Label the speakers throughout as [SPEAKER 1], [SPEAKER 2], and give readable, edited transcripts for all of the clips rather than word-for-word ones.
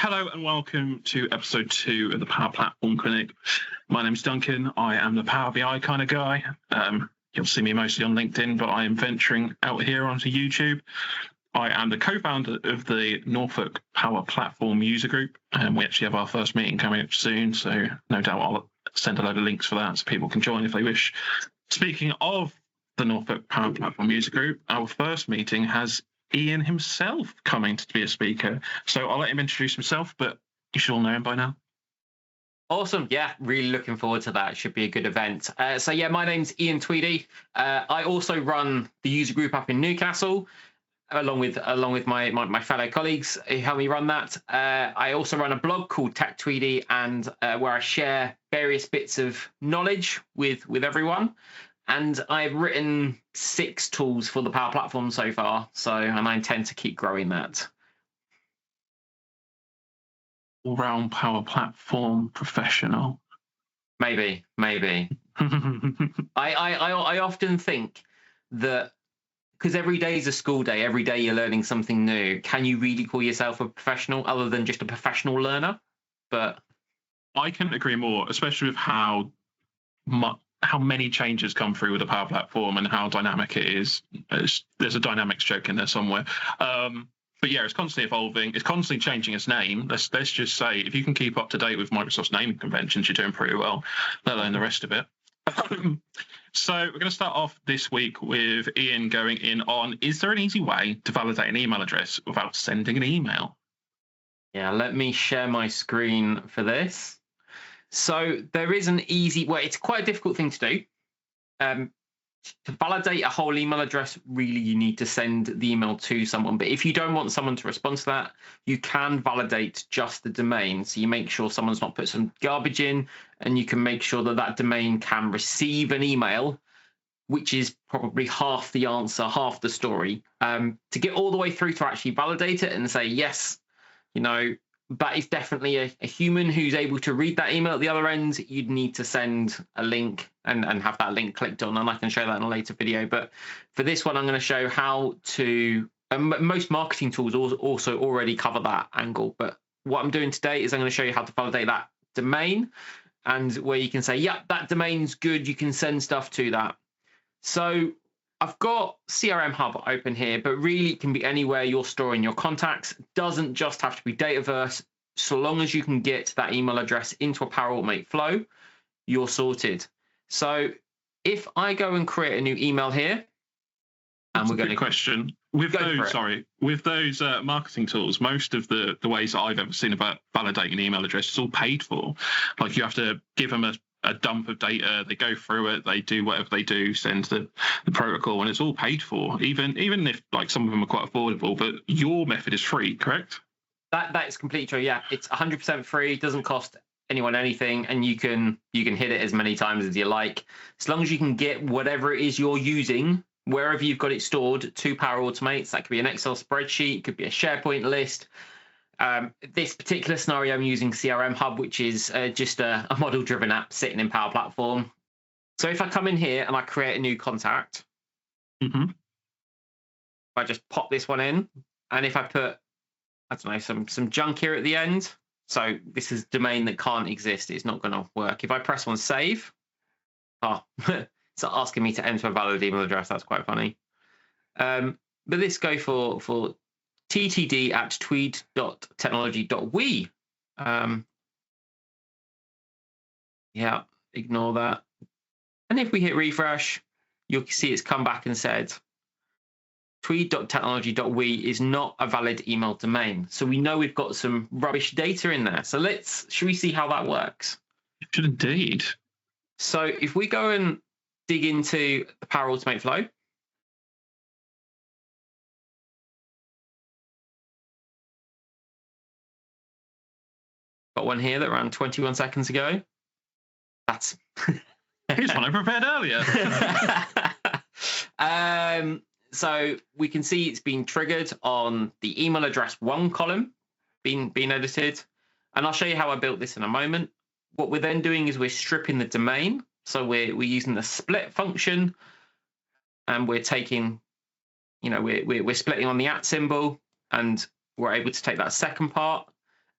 [SPEAKER 1] Hello and welcome to episode 2 of the Power Platform Clinic. My name's Duncan. I am the Power BI kind of guy. You'll see me mostly on LinkedIn, but I am venturing out here onto YouTube. I am the co-founder of the Norfolk Power Platform user group, and we actually have our first meeting coming up soon, so no doubt I'll send a load of links for that so people can join if they wish. Speaking of the Norfolk Power Platform user group, our first meeting has Ian himself coming to be a speaker. So I'll let him introduce himself, but you should all know him by now.
[SPEAKER 2] Awesome. Yeah, really looking forward to that. It should be a good event. My name's Ian Tweedie. I also run the user group up in Newcastle, along with my fellow colleagues who help me run that. I also run a blog called Tech Tweedie, and where I share various bits of knowledge with everyone. And I've written 6 tools for the Power Platform so far, and I intend to keep growing that.
[SPEAKER 1] All-round Power Platform professional.
[SPEAKER 2] Maybe. I often think that because every day is a school day, every day you're learning something new. Can you really call yourself a professional other than just a professional learner? But
[SPEAKER 1] I couldn't agree more, especially with how many changes come through with the Power Platform and how dynamic it is. There's a dynamics joke in there somewhere. But yeah, it's constantly evolving. It's constantly changing its name. Let's just say, if you can keep up to date with Microsoft's naming conventions, you're doing pretty well, let alone the rest of it. So we're going to start off this week with Ian going in on, is there an easy way to validate an email address without sending an email?
[SPEAKER 2] Yeah, let me share my screen for this. So there is an easy way. It's quite a difficult thing to do. To validate a whole email address, really, you need to send the email to someone. But if you don't want someone to respond to that, you can validate just the domain. So you make sure someone's not put some garbage in, and you can make sure that that domain can receive an email, which is probably half the answer, half the story. To get all the way through to actually validate it and say, yes, that is definitely a human who's able to read that email at the other end, you'd need to send a link and have that link clicked on, and I can show that in a later video. But for this one, I'm going to show how to, most marketing tools also already cover that angle, but what I'm doing today is I'm going to show you how to validate that domain, and where you can say, yep, that domain's good, you can send stuff to that. So I've got CRM Hub open here, but really it can be anywhere you're storing your contacts. It doesn't just have to be Dataverse. So long as you can get that email address into a Power Automate flow, you're sorted. So if I go and create a new email here, and we're going to
[SPEAKER 1] question with those marketing tools, most of the ways that I've ever seen about validating an email address is all paid for. Like you have to give them a dump of data, they go through it, they do whatever they do, send the protocol, and it's all paid for, even if like some of them are quite affordable. But your method is free, correct?
[SPEAKER 2] That is completely true. Yeah, it's 100% free, doesn't cost anyone anything, and you can hit it as many times as you like, as long as you can get whatever it is you're using wherever you've got it stored to Power Automate. That could be an Excel spreadsheet, it could be a SharePoint list. This particular scenario, I'm using CRM Hub, which is just a model-driven app sitting in Power Platform. So if I come in here and I create a new contact, I just pop this one in, and if I put, I don't know, some junk here at the end, so this is domain that can't exist, it's not going to work. If I press on save, it's asking me to enter a valid email address. That's quite funny. But this go for ttd@tweed.technology.we. Yeah, ignore that. And if we hit refresh, you'll see it's come back and said tweed.technology.we is not a valid email domain. So we know we've got some rubbish data in there. So should we see how that works?
[SPEAKER 1] It should indeed.
[SPEAKER 2] So if we go and dig into the Power Automate flow, got one here that ran 21 seconds ago. That's
[SPEAKER 1] here's one I prepared earlier.
[SPEAKER 2] So we can see it's been triggered on the email address 1 column, being edited. And I'll show you how I built this in a moment. What we're then doing is we're stripping the domain. So we're using the split function, and we're taking, we're splitting on the @ symbol, and we're able to take that second part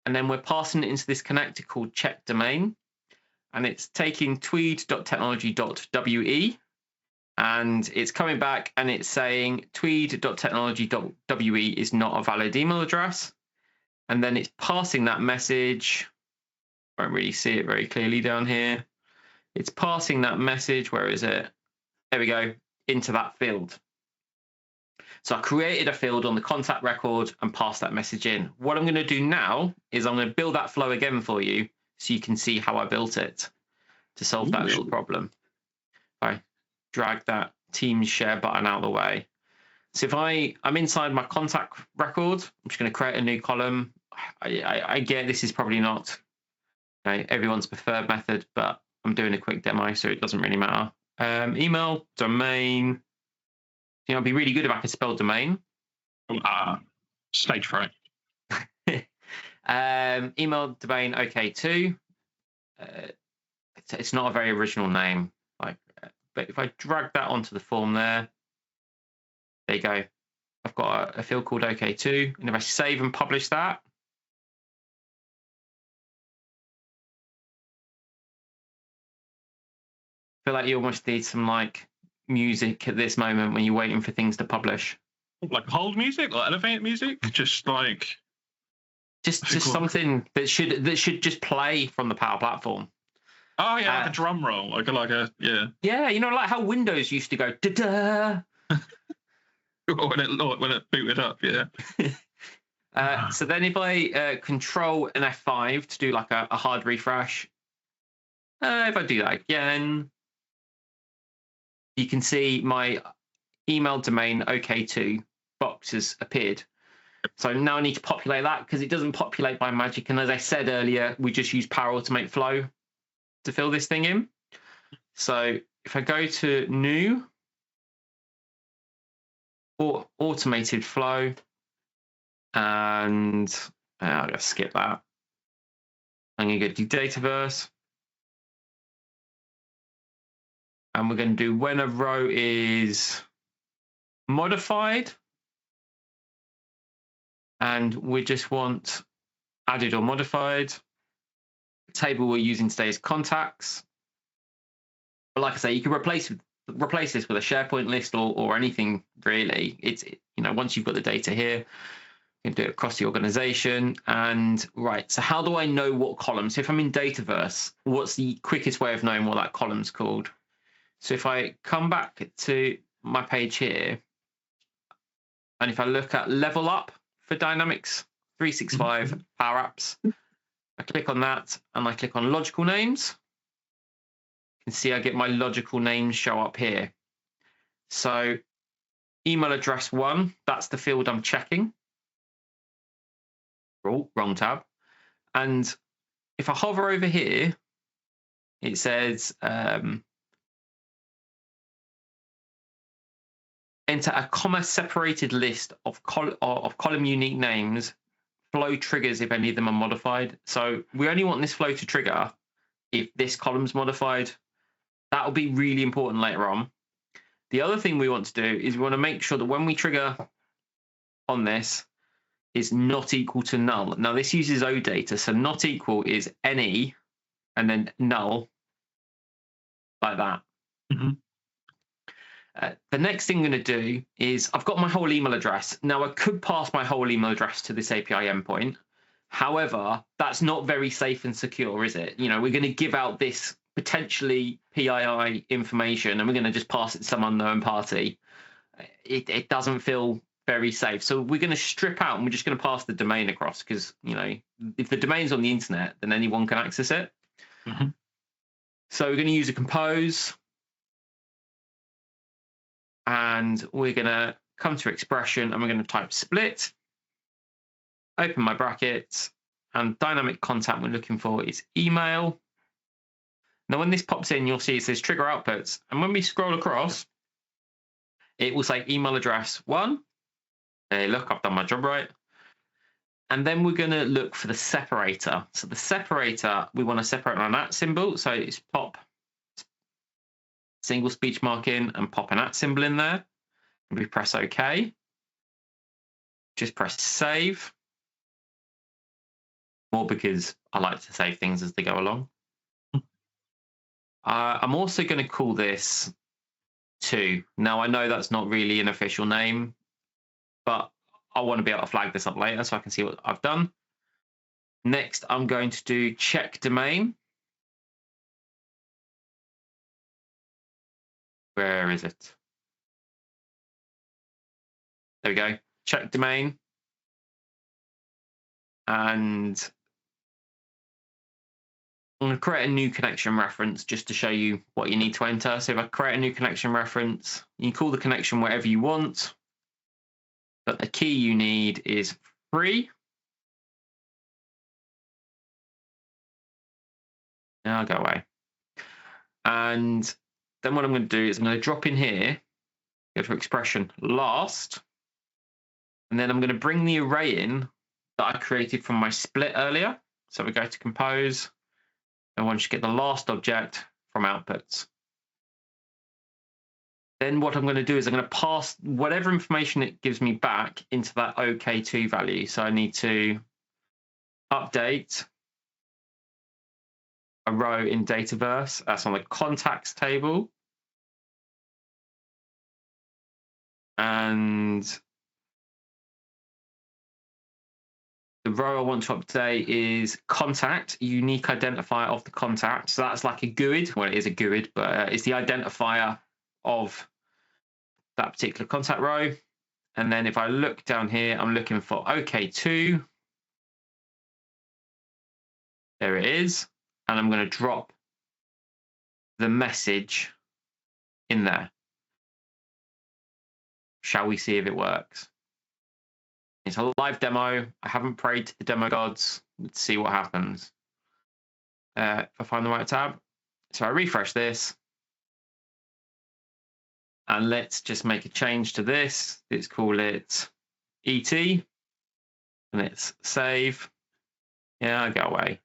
[SPEAKER 2] and then we're passing it into this connector called check domain, and it's taking tweed.technology.we, and it's coming back and it's saying tweed.technology.we is not a valid email address, and then it's passing that message. Won't really see it very clearly down here. It's passing that message. Where is it? There we go, into that field. So I created a field on the contact record and passed that message in. What I'm going to do now is I'm going to build that flow again for you so you can see how I built it to solve that little problem. I drag that Teams share button out of the way. So if I'm inside my contact record, I'm just going to create a new column. I get this is probably not everyone's preferred method, but I'm doing a quick demo, so it doesn't really matter. Email, domain. It'd be really good if I could spell domain.
[SPEAKER 1] Stage fright.
[SPEAKER 2] Email, domain, OK2. It's not a very original name. But if I drag that onto the form there you go. I've got a field called OK2, and if I save and publish that, I feel like you almost need some music at this moment when you're waiting for things to publish.
[SPEAKER 1] Like hold music, like elevator music, just
[SPEAKER 2] something that should just play from the Power Platform.
[SPEAKER 1] Oh yeah, like a drum roll, like a yeah.
[SPEAKER 2] Yeah, like how Windows used to go da da.
[SPEAKER 1] when it booted up, yeah.
[SPEAKER 2] So then if I control an F5 to do like a hard refresh, if I do that again, you can see my email domain OK2 box has appeared. So now I need to populate that because it doesn't populate by magic. And as I said earlier, we just use Power Automate Flow to fill this thing in. So if I go to new or automated flow, and I'll just skip that. I'm going to go to Dataverse. And we're going to do when a row is modified. And we just want added or modified. The table we're using today is contacts. But like I say, you can replace this with a SharePoint list or anything really. It's once you've got the data here, you can do it across the organization. And right, so how do I know what column? So if I'm in Dataverse, what's the quickest way of knowing what that column's called? So if I come back to my page here, and if I look at level up for Dynamics 365 Power Apps, I click on that and I click on logical names. You can see I get my logical names show up here. So email address 1, that's the field I'm checking. Oh, wrong tab. And if I hover over here, it says enter a comma-separated list of column unique names. Flow triggers if any of them are modified. So we only want this flow to trigger if this column's modified. That will be really important later on. The other thing we want to do is we want to make sure that when we trigger on this is not equal to null. Now this uses OData, so not equal is any and then null, like that.
[SPEAKER 1] Mm-hmm.
[SPEAKER 2] The next thing I'm going to do is I've got my whole email address. Now I could pass my whole email address to this API endpoint. However, that's not very safe and secure, is it? We're going to give out this potentially PII information and we're going to just pass it to some unknown party. It doesn't feel very safe. So we're going to strip out and we're just going to pass the domain across because, if the domain's on the internet, then anyone can access it.
[SPEAKER 1] Mm-hmm.
[SPEAKER 2] So we're going to use a compose. And we're going to come to expression and we're going to type split, open my brackets, and dynamic contact we're looking for is email. Now, when this pops in, you'll see it says trigger outputs. And when we scroll across, it will say email address 1. Hey, look, I've done my job right. And then we're going to look for the separator. So the separator, we want to separate on an @ symbol. So it's pop single speech mark in and pop an @ symbol in there. And we press OK. Just press save. more because I like to save things as they go along. I'm also going to call this 2. Now, I know that's not really an official name, but I want to be able to flag this up later so I can see what I've done. Next, I'm going to do check domain. Where is it? There we go. Check domain. And I'm going to create a new connection reference just to show you what you need to enter. So if I create a new connection reference, you can call the connection whatever you want, but the key you need is free. Now I'll go away. And then what I'm going to do is I'm going to drop in here, go to expression last, and then I'm going to bring the array in that I created from my split earlier. So we go to compose. I want you to get the last object from outputs. Then what I'm going to do is I'm going to pass whatever information it gives me back into that OK2 value. So I need to update a row in Dataverse. That's on the contacts table. And the row I want to update is contact, unique identifier of the contact. So that's like a GUID. Well, it is a GUID, but it's the identifier of that particular contact row. And then if I look down here, I'm looking for OK2. There it is. And I'm going to drop the message in there. Shall we see if it works? It's a live demo. I haven't prayed to the demo gods. Let's see what happens. If I find the right tab. So I refresh this. And let's just make a change to this. Let's call it ET. And let's save. Yeah, I go away.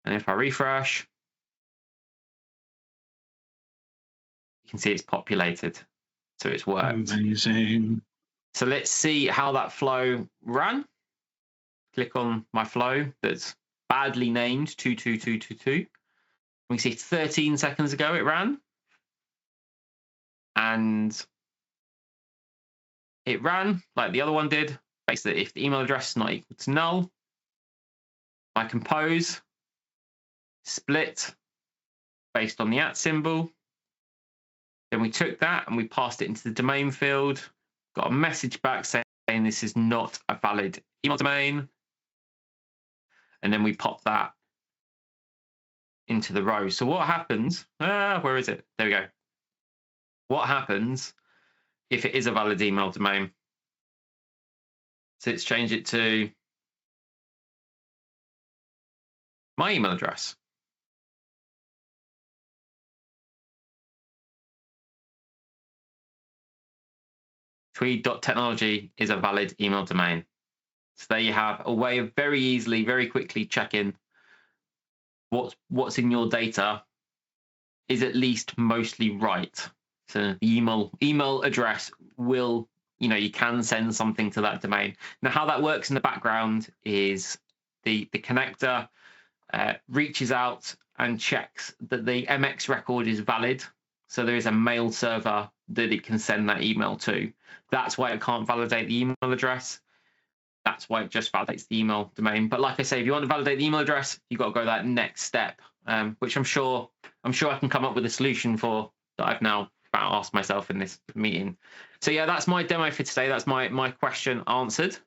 [SPEAKER 2] And if I refresh, you can see it's populated. So it's worked.
[SPEAKER 1] Amazing. So
[SPEAKER 2] let's see how that flow ran. Click on my flow that's badly named 22222. We see 13 seconds ago it ran. And it ran like the other one did. Basically, if the email address is not equal to null, I compose, split based on the @ symbol. Then we took that and we passed it into the domain field, got a message back saying this is not a valid email domain. And then we pop that into the row. So what happens? Where is it? There we go. What happens if it is a valid email domain? So let's change it to my email address. Tweed.technology is a valid email domain. So there you have a way of very easily, very quickly checking what's in your data is at least mostly right. So the email address will, you can send something to that domain. Now, how that works in the background is the connector reaches out and checks that the MX record is valid. So there is a mail server that it can send that email to. That's why it can't validate the email address. That's why it just validates the email domain. But like I say, if you want to validate the email address, you've got to go that next step, which I'm sure I can come up with a solution for that I've now asked myself in this meeting. So yeah, that's my demo for today. That's my question answered.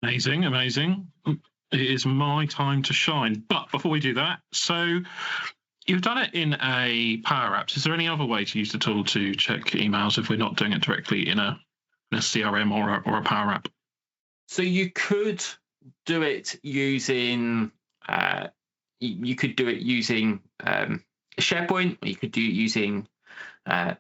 [SPEAKER 1] Amazing, amazing. It is my time to shine. But before we do that, so you've done it in a Power Apps. Is there any other way to use the tool to check emails if we're not doing it directly in a CRM or a Power App?
[SPEAKER 2] So you could do it using SharePoint, or you could do it using a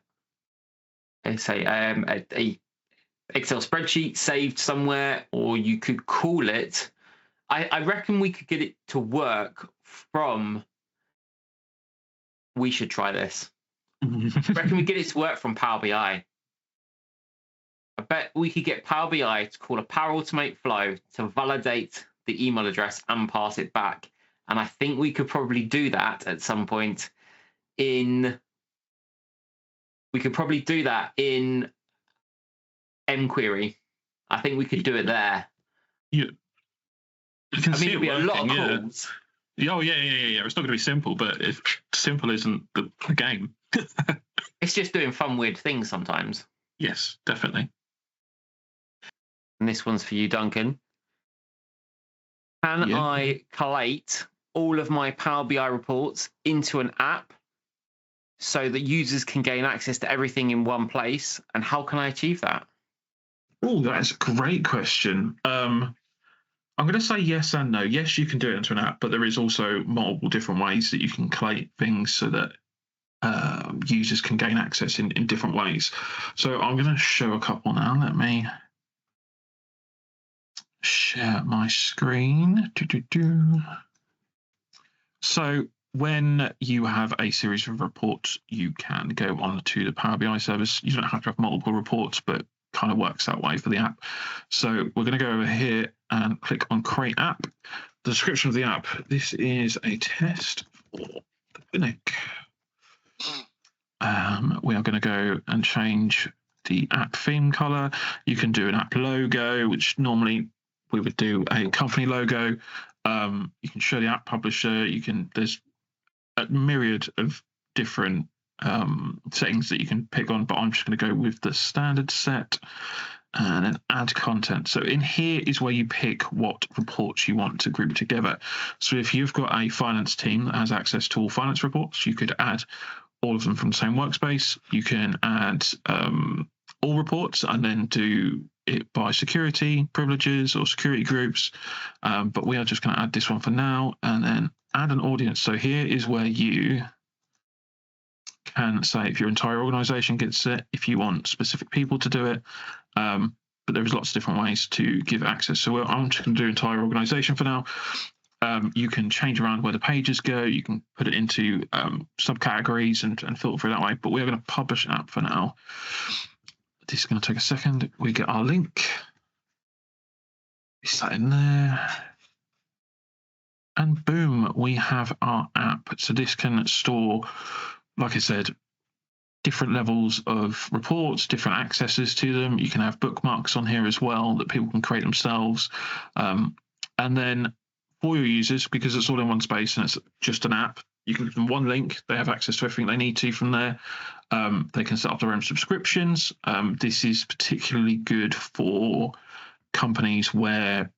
[SPEAKER 2] Excel spreadsheet saved somewhere, or you could call it. I reckon we could get it to work from. We should try this. I reckon we get it to work from Power BI. I bet we could get Power BI to call a Power Automate flow to validate the email address and pass it back. And I think we could probably do that at some point in mQuery. I think we could do it there.
[SPEAKER 1] You can see
[SPEAKER 2] it'd be
[SPEAKER 1] it working,
[SPEAKER 2] a lot of calls.
[SPEAKER 1] Oh, yeah. It's not going to be simple, but if simple isn't the game.
[SPEAKER 2] It's just doing fun, weird things sometimes.
[SPEAKER 1] Yes, definitely.
[SPEAKER 2] And this one's for you, Duncan. Can I collate all of my Power BI reports into an app so that users can gain access to everything in one place? And how can I achieve that?
[SPEAKER 1] Oh, that's a great question. I'm going to say yes and no. Yes, you can do it into an app, but there is also multiple different ways that you can collate things so that users can gain access in different ways. So I'm going to show a couple now. Let me share my screen. So when you have a series of reports, you can go on to the Power BI service. You don't have to have multiple reports, but kind of works that way for the app. So we're going to go over here and click on Create App. The description of the app. This is a test for the clinic. We are going to go and change the app theme color. You can do an app logo, which normally we would do a company logo. You can show the app publisher. There's a myriad of different settings that you can pick on, but I'm just going to go with the standard set and then add content. So in here is where you pick what reports you want to group together. So if you've got a finance team that has access to all finance reports, you could add all of them from the same workspace. You can add all reports and then do it by security privileges or security groups. But we are just going to add this one for now and then add an audience. So here is where you can say if your entire organization gets it, if you want specific people to do it. But there's lots of different ways to give access. So I'm just going to do entire organization for now. You can change around where the pages go. You can put it into subcategories and filter through that way. But we're going to publish an app for now. This is going to take a second. We get our link. Is that in there? And boom, we have our app. So this can store, like I said, different levels of reports, different accesses to them. You can have bookmarks on here as well that people can create themselves. And then for your users, because it's all in one space and it's just an app, you can give them one link. They have access to everything they need to from there. They can set up their own subscriptions. This is particularly good for companies where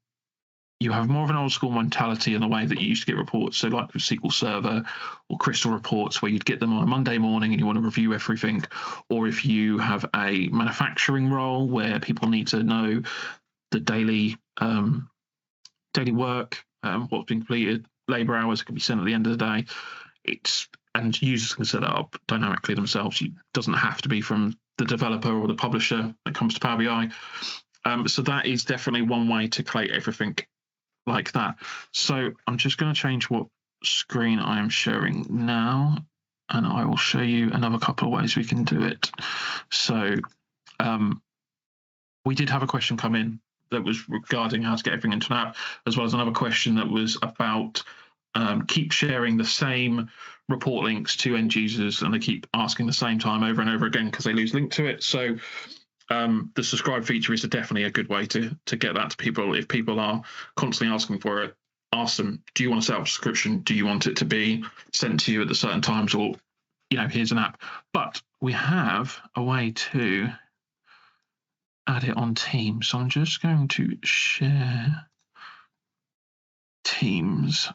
[SPEAKER 1] you have more of an old school mentality in the way that you used to get reports. So like with SQL Server or Crystal reports, where you'd get them on a Monday morning and you want to review everything. Or if you have a manufacturing role where people need to know the daily work, what's been completed, labor hours can be sent at the end of the day. And users can set it up dynamically themselves. It doesn't have to be from the developer or the publisher when it comes to Power BI. So that is definitely one way to collate everything like that. So I'm just going to change what screen I am sharing now, and I will show you another couple of ways we can do it. So we did have a question come in that was regarding how to get everything into an app, as well as another question that was about keep sharing the same report links to end users, and they keep asking the same time over and over again because they lose link to it. So the subscribe feature is definitely a good way to get that to people. If people are constantly asking for it, ask them, do you want to set up a subscription? Do you want it to be sent to you at the certain times? Or, here's an app. But we have a way to add it on Teams. So I'm just going to share Teams.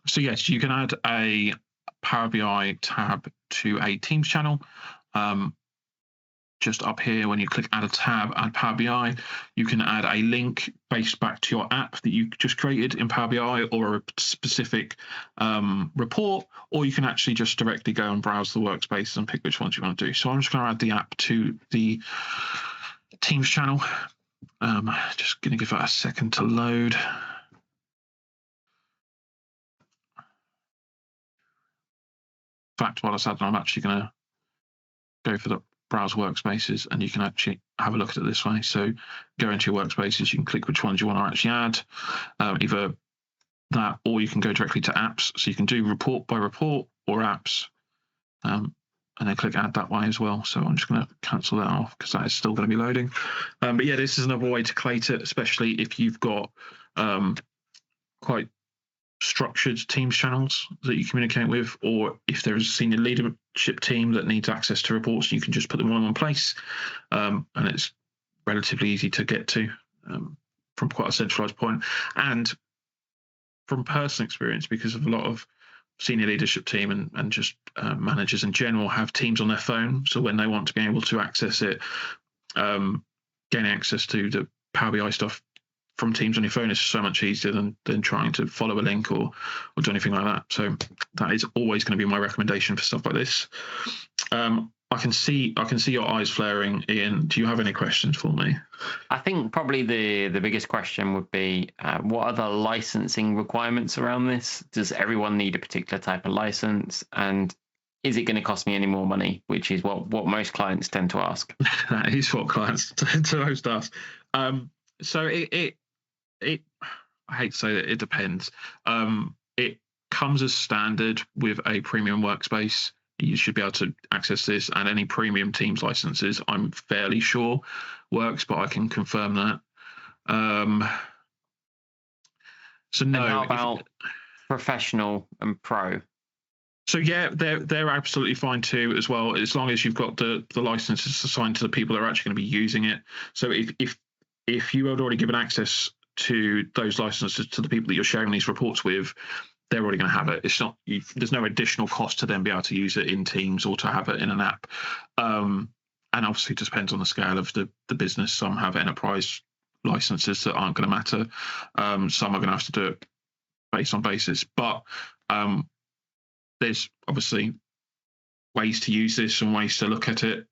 [SPEAKER 1] So yes, you can add a Power BI tab to a Teams channel. Just up here, when you click add a tab, add Power BI, you can add a link based back to your app that you just created in Power BI or a specific report, or you can actually just directly go and browse the workspaces and pick which ones you want to do. So I'm just going to add the app to the Teams channel. Just going to give that a second to load. In fact, while it's adding, I'm actually going to go for the browse workspaces, and you can actually have a look at it this way. So go into your workspaces, you can click which ones you want to actually add, either that, or you can go directly to apps. So you can do report by report or apps, and then click add that way as well. So I'm just going to cancel that off because that is still going to be loading. But yeah, this is another way to collate it, especially if you've got quite structured Teams channels that you communicate with, or if there is a senior leadership team that needs access to reports, you can just put them all in one place, and it's relatively easy to get to from quite a centralized point. And from personal experience, because of a lot of senior leadership team and just managers in general have Teams on their phone, so when they want to be able to access it, getting access to the Power BI stuff from Teams on your phone is so much easier than trying to follow a link or do anything like that. So that is always going to be my recommendation for stuff like this. I can see your eyes flaring, Ian. Do you have any questions for me?
[SPEAKER 2] I think probably the biggest question would be, what are the licensing requirements around this? Does everyone need a particular type of license? And is it going to cost me any more money? Which is what most clients tend to ask.
[SPEAKER 1] That is what clients tend to most ask. So it I hate to say that, it depends. It comes as standard with a premium workspace. You should be able to access this, and any premium Teams licenses, I'm fairly sure, works, but I can confirm that. So no.
[SPEAKER 2] And how about professional and pro?
[SPEAKER 1] So yeah, they're absolutely fine too, as well, as long as you've got the licenses assigned to the people that are actually going to be using it. So if you had already given access to those licenses to the people that you're sharing these reports with, they're already going to have it. It's not, there's no additional cost to them be able to use it in Teams or to have it in an app. And obviously it just depends on the scale of the business. Some have enterprise licenses that aren't going to matter. Some are going to have to do it based on basis. But there's obviously ways to use this and ways to look at it.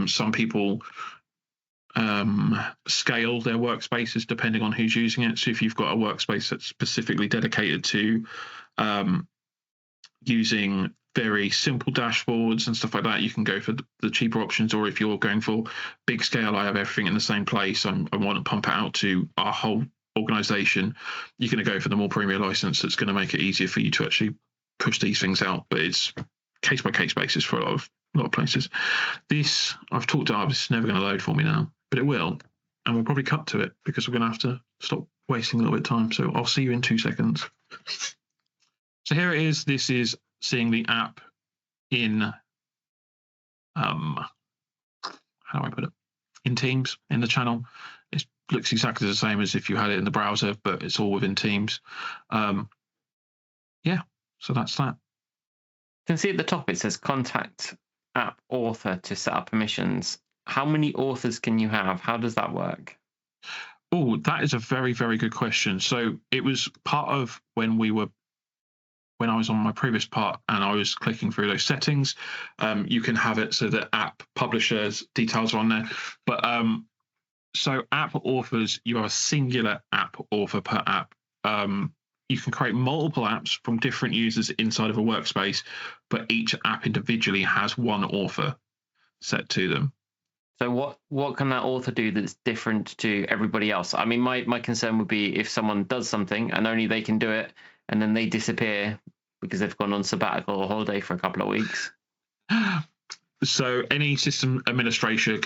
[SPEAKER 1] Some people scale their workspaces depending on who's using it. So if you've got a workspace that's specifically dedicated to using very simple dashboards and stuff like that, you can go for the cheaper options. Or if you're going for big scale, I have everything in the same place, I want to pump it out to our whole organization, you're going to go for the more premium license that's going to make it easier for you to actually push these things out. But it's case by case basis for a lot of places. This I've talked about, it's never going to load for me now, but it will, and we'll probably cut to it because we're going to have to stop wasting a little bit of time. So I'll see you in 2 seconds. So here it is. This is seeing the app in how do I put it, in Teams, in the channel. It looks exactly the same as if you had it in the browser, but it's all within Teams. Yeah, so that's that.
[SPEAKER 2] You can see at the top it says contact app author to set up permissions. How many authors can you have? How does that work?
[SPEAKER 1] Oh, that is a very, very good question. So it was part of when I was on my previous part and I was clicking through those settings. You can have it so that app publishers details are on there. But so app authors, you have a singular app author per app. You can create multiple apps from different users inside of a workspace, but each app individually has one author set to them.
[SPEAKER 2] So what can that author do that's different to everybody else? I mean, my concern would be if someone does something and only they can do it, and then they disappear because they've gone on sabbatical or holiday for a couple of weeks.
[SPEAKER 1] So any system administrator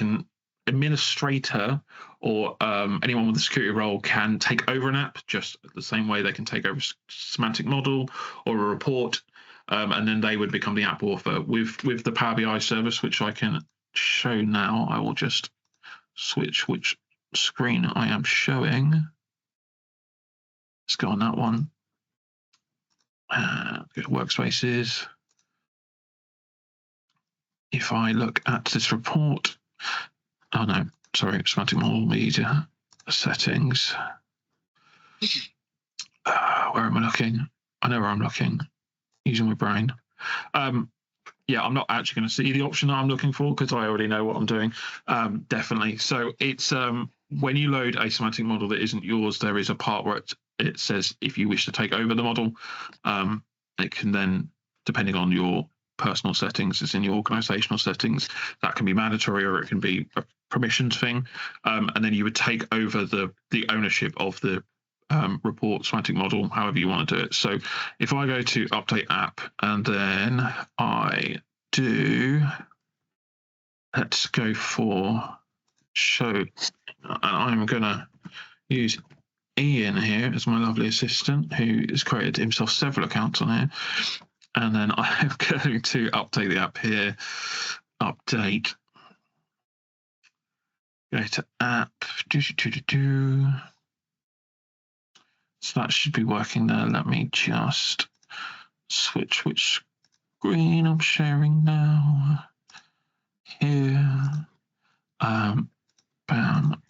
[SPEAKER 1] or anyone with a security role can take over an app, just the same way they can take over a semantic model or a report, and then they would become the app author. With the Power BI service, which I can show now, I will just switch which screen I am showing. Let's go on that one. Go to workspaces. If I look at this report, oh no, sorry, semantic model media settings. Where am I looking? I know where I'm looking, using my brain. Yeah, I'm not actually going to see the option that I'm looking for because I already know what I'm doing. Definitely. So it's when you load a semantic model that isn't yours, there is a part where it says if you wish to take over the model, it can then, depending on your personal settings, it's in your organizational settings. That can be mandatory or it can be a permissions thing. And then you would take over the ownership of the report semantic model, however you want to do it. So if I go to update app and then I do, let's go for show, and I'm going to use Ian here as my lovely assistant who has created himself several accounts on here. And then I'm going to update the app here. Update. Go to app. So that should be working there. Let me just switch which screen I'm sharing now. Here. Bam. Bam.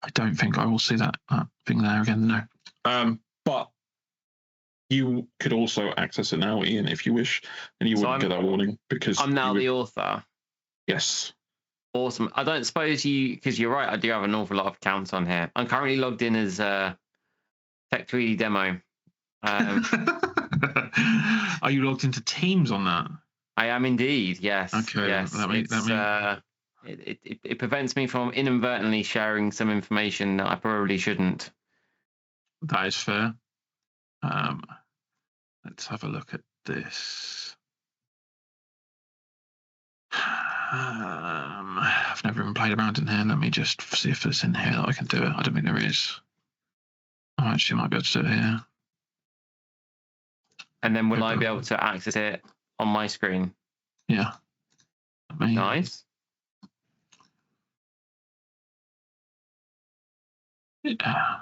[SPEAKER 1] I don't think I will see that thing there again. No. But you could also access it now, Ian, if you wish, and you wouldn't get that warning because
[SPEAKER 2] I'm now the author.
[SPEAKER 1] Yes.
[SPEAKER 2] Awesome. I don't suppose because you're right, I do have an awful lot of accounts on here. I'm currently logged in as Tech Tweedie Demo.
[SPEAKER 1] Are you logged into Teams on that?
[SPEAKER 2] I am indeed, yes.
[SPEAKER 1] Okay.
[SPEAKER 2] Yes. It prevents me from inadvertently sharing some information that I probably shouldn't.
[SPEAKER 1] That is fair. Let's have a look at this. I've never even played around in here. Let me just see if there's in here that I can do it. I don't think there is. I actually might be able to do it here.
[SPEAKER 2] And then will I be able to access it on my screen?
[SPEAKER 1] Yeah.
[SPEAKER 2] Nice.
[SPEAKER 1] Yeah.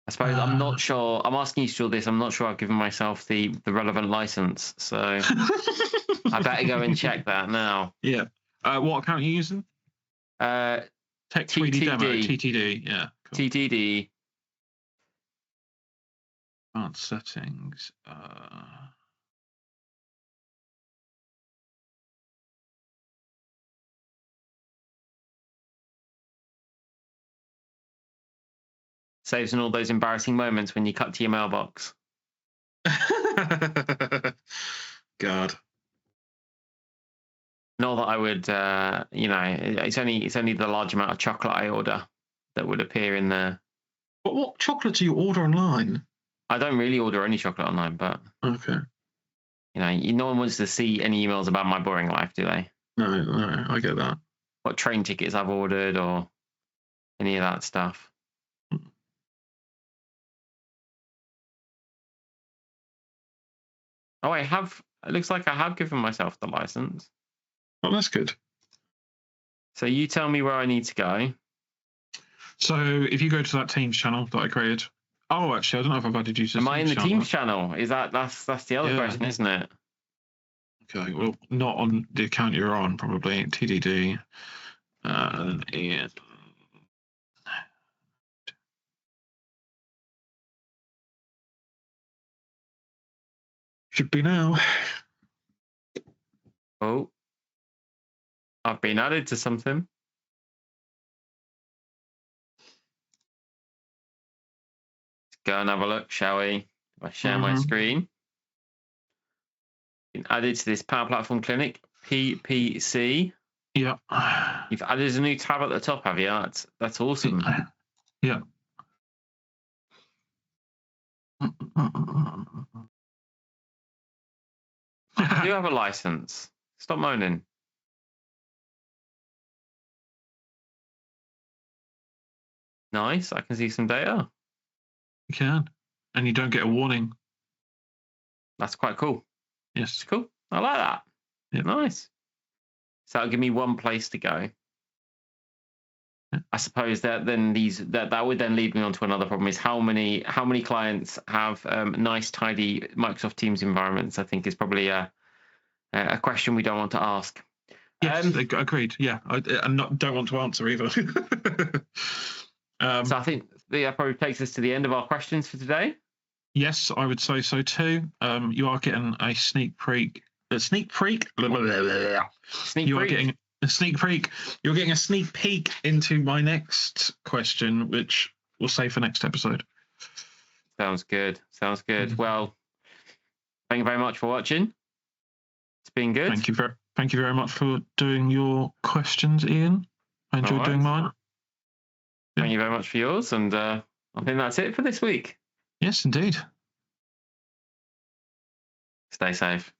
[SPEAKER 2] I suppose I'm not sure. I'm asking you to do this. I'm not sure I've given myself the relevant license. So I better go and check that now.
[SPEAKER 1] Yeah. What account are you using? Tech Tweedie Demo. TTD. Yeah.
[SPEAKER 2] Cool. TTD.
[SPEAKER 1] Advanced settings.
[SPEAKER 2] Saves in all those embarrassing moments when you cut to your mailbox.
[SPEAKER 1] God.
[SPEAKER 2] Not that I would, it's only the large amount of chocolate I order that would appear in there.
[SPEAKER 1] But what chocolate do you order online?
[SPEAKER 2] I don't really order any chocolate online, but
[SPEAKER 1] okay.
[SPEAKER 2] No one wants to see any emails about my boring life, do they?
[SPEAKER 1] No, I get that.
[SPEAKER 2] What train tickets I've ordered or any of that stuff. Oh, it looks like I have given myself the license.
[SPEAKER 1] Oh, that's good.
[SPEAKER 2] So you tell me where I need to go.
[SPEAKER 1] So if you go to that Teams channel that I created. Oh, actually, I don't know if I've added you to
[SPEAKER 2] Am I in the Teams channel? Is that's the other question, isn't it?
[SPEAKER 1] Okay, well, not on the account you're on, probably. TDD. Ian. Should be now.
[SPEAKER 2] Oh, I've been added to something. Let's go and have a look, shall we? If I share my screen. Been added to this Power Platform Clinic, PPC.
[SPEAKER 1] Yeah.
[SPEAKER 2] You've added a new tab at the top, have you? That's awesome.
[SPEAKER 1] Yeah.
[SPEAKER 2] I do have a license. Stop moaning. Nice. I can see some data.
[SPEAKER 1] You can. And you don't get a warning.
[SPEAKER 2] That's quite cool.
[SPEAKER 1] Yes.
[SPEAKER 2] It's cool. I like that.
[SPEAKER 1] Yeah.
[SPEAKER 2] Nice. So that'll give me one place to go.
[SPEAKER 1] Yeah.
[SPEAKER 2] I suppose that would then lead me on to another problem: is how many clients have nice, tidy Microsoft Teams environments? I think is probably a question we don't want to ask.
[SPEAKER 1] Yes, agreed. Yeah, I don't want to answer either.
[SPEAKER 2] So I think that probably takes us to the end of our questions for today.
[SPEAKER 1] Yes, I would say so too. You are getting a sneak peek. A sneak peek. You are getting a sneak peek. You're getting a sneak peek into my next question, which we'll save for next episode.
[SPEAKER 2] Sounds good. Sounds good. Well, thank you very much for watching. It's been good.
[SPEAKER 1] Thank you very much for doing your questions, Ian. I enjoyed doing mine.
[SPEAKER 2] Thank you very much for yours, and I think that's it for this week.
[SPEAKER 1] Yes, indeed.
[SPEAKER 2] Stay safe.